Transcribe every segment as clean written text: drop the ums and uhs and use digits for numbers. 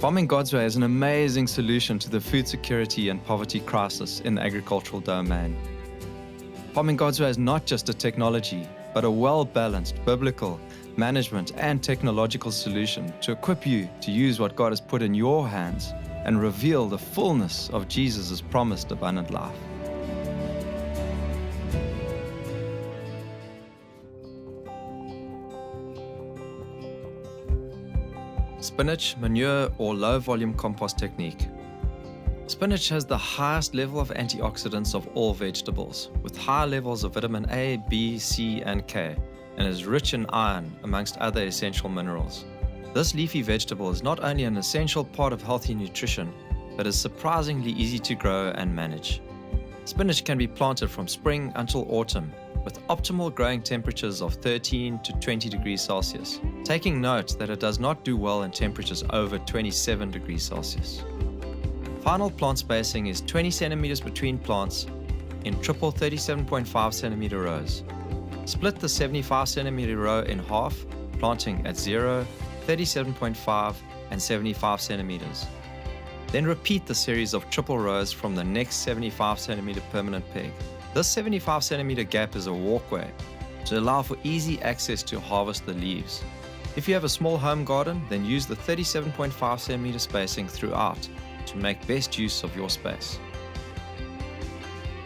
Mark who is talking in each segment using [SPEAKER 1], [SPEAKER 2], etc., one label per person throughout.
[SPEAKER 1] Farming God's Way is an amazing solution to the food security and poverty crisis in the agricultural domain. Farming God's Way is not just a technology, but a well-balanced biblical management and technological solution to equip you to use what God has put in your hands and reveal the fullness of Jesus' promised abundant life. Spinach, manure, or low-volume compost technique. Spinach has the highest level of antioxidants of all vegetables, with high levels of vitamin A, B, C, and K, and is rich in iron, amongst other essential minerals. This leafy vegetable is not only an essential part of healthy nutrition, but is surprisingly easy to grow and manage. Spinach can be planted from spring until autumn, with optimal growing temperatures of 13 to 20 degrees Celsius, taking note that it does not do well in temperatures over 27 degrees Celsius. Final plant spacing is 20 centimeters between plants in triple 37.5 centimeter rows. Split the 75 centimeter row in half, planting at 0, 37.5, and 75 centimeters. Then repeat the series of triple rows from the next 75 centimeter permanent peg. This 75 centimeter gap is a walkway to allow for easy access to harvest the leaves. If you have a small home garden, then use the 37.5 centimeter spacing throughout to make best use of your space.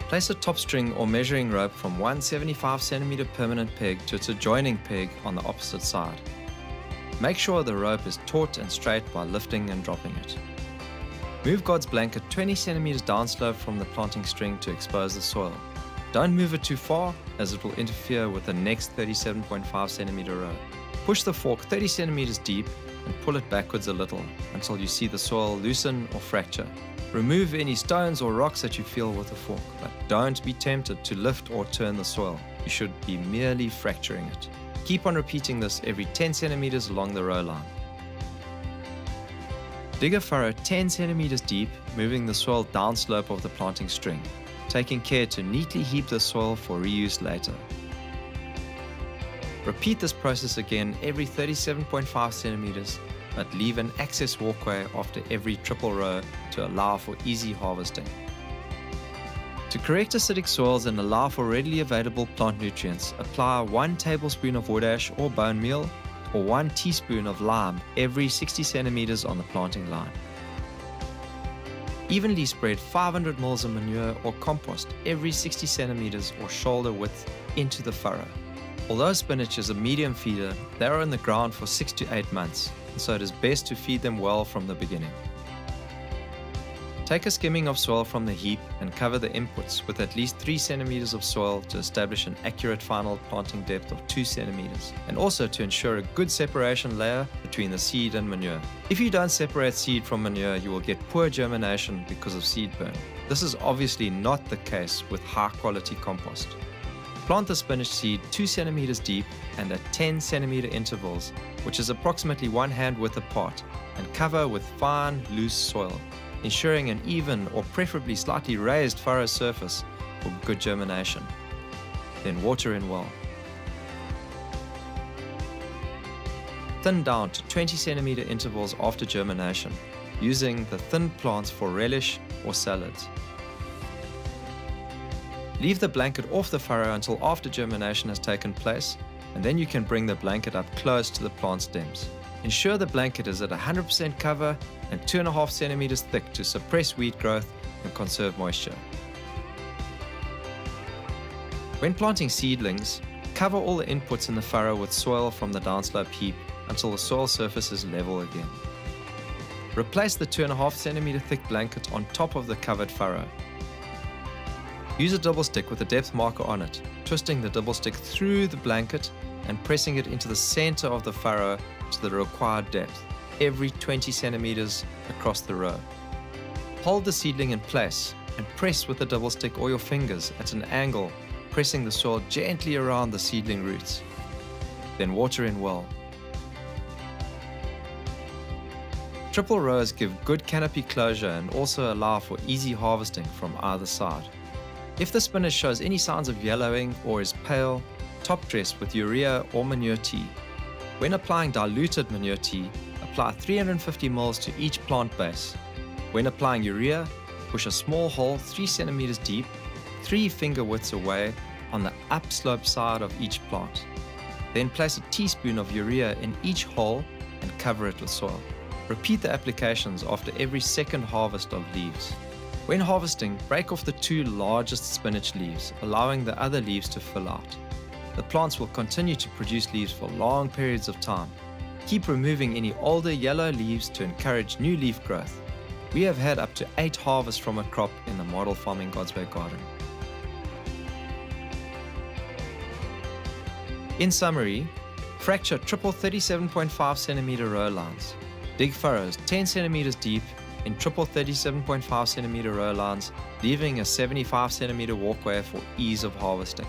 [SPEAKER 1] Place a top string or measuring rope from one 75 centimeter permanent peg to its adjoining peg on the opposite side. Make sure the rope is taut and straight while lifting and dropping it. Move God's blanket 20 centimeters downslope from the planting string to expose the soil. Don't move it too far, as it will interfere with the next 37.5 centimeter row. Push the fork 30 centimeters deep and pull it backwards a little until you see the soil loosen or fracture. Remove any stones or rocks that you feel with the fork, but don't be tempted to lift or turn the soil. You should be merely fracturing it. Keep on repeating this every 10 centimeters along the row line. Dig a furrow 10 centimeters deep, moving the soil downslope of the planting string, taking care to neatly heap the soil for reuse later. Repeat this process again every 37.5 centimeters, but leave an access walkway after every triple row to allow for easy harvesting. To correct acidic soils and allow for readily available plant nutrients, apply 1 tablespoon of wood ash or bone meal or 1 teaspoon of lime every 60 centimeters on the planting line. Evenly spread 500 ml of manure or compost every 60 centimeters or shoulder width into the furrow. Although spinach is a medium feeder, they are in the ground for 6 to 8 months, and so it is best to feed them well from the beginning. Take a skimming of soil from the heap and cover the inputs with at least 3 centimeters of soil to establish an accurate final planting depth of 2 centimeters, and also to ensure a good separation layer between the seed and manure. If you don't separate seed from manure, you will get poor germination because of seed burn. This is obviously not the case with high quality compost. Plant the spinach seed 2 centimeters deep and at 10 centimeter intervals, which is approximately 1 hand width apart, and cover with fine, loose soil, ensuring an even or preferably slightly raised furrow surface for good germination. Then water in well. Thin down to 20 centimeter intervals after germination, using the thin plants for relish or salads. Leave the blanket off the furrow until after germination has taken place, and then you can bring the blanket up close to the plant stems. Ensure the blanket is at 100% cover and 2.5 centimeters thick to suppress weed growth and conserve moisture. When planting seedlings, cover all the inputs in the furrow with soil from the downslope heap until the soil surface is level again. Replace the 2.5 centimeter thick blanket on top of the covered furrow. Use a double stick with a depth marker on it, twisting the double stick through the blanket and pressing it into the center of the furrow to the required depth, every 20 centimeters across the row. Hold the seedling in place and press with the double stick or your fingers at an angle, pressing the soil gently around the seedling roots. Then water in well. Triple rows give good canopy closure and also allow for easy harvesting from either side. If the spinach shows any signs of yellowing or is pale, top dress with urea or manure tea. When applying diluted manure tea, apply 350 ml to each plant base. When applying urea, push a small hole 3 centimeters deep, 3 finger widths away on the upslope side of each plant. Then place a teaspoon of urea in each hole and cover it with soil. Repeat the applications after every second harvest of leaves. When harvesting, break off the 2 largest spinach leaves, allowing the other leaves to fill out. The plants will continue to produce leaves for long periods of time. Keep removing any older yellow leaves to encourage new leaf growth. We have had up to 8 harvests from a crop in the model farming God's Way garden. In summary, fracture triple 37.5 centimeter row lines. Dig furrows 10 centimeters deep in triple 37.5 centimeter row lines, leaving a 75 centimeter walkway for ease of harvesting.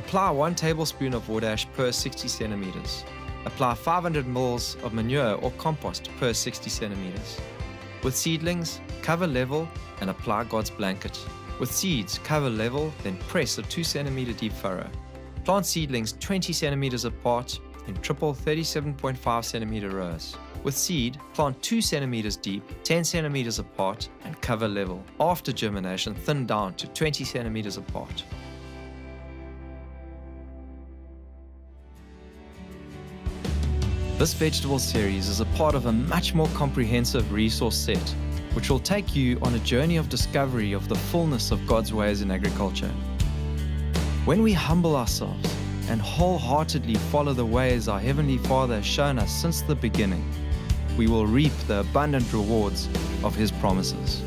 [SPEAKER 1] Apply 1 tablespoon of wood ash per 60 centimeters. Apply 500 ml of manure or compost per 60 centimeters. With seedlings, cover level and apply God's blanket. With seeds, cover level, then press a 2 centimeter deep furrow. Plant seedlings 20 centimeters apart in triple 37.5 centimeter rows. With seed, plant 2 centimeters deep, 10 centimeters apart, and cover level. After germination, thin down to 20 centimeters apart. This vegetable series is a part of a much more comprehensive resource set, which will take you on a journey of discovery of the fullness of God's ways in agriculture. When we humble ourselves and wholeheartedly follow the ways our Heavenly Father has shown us since the beginning, we will reap the abundant rewards of His promises.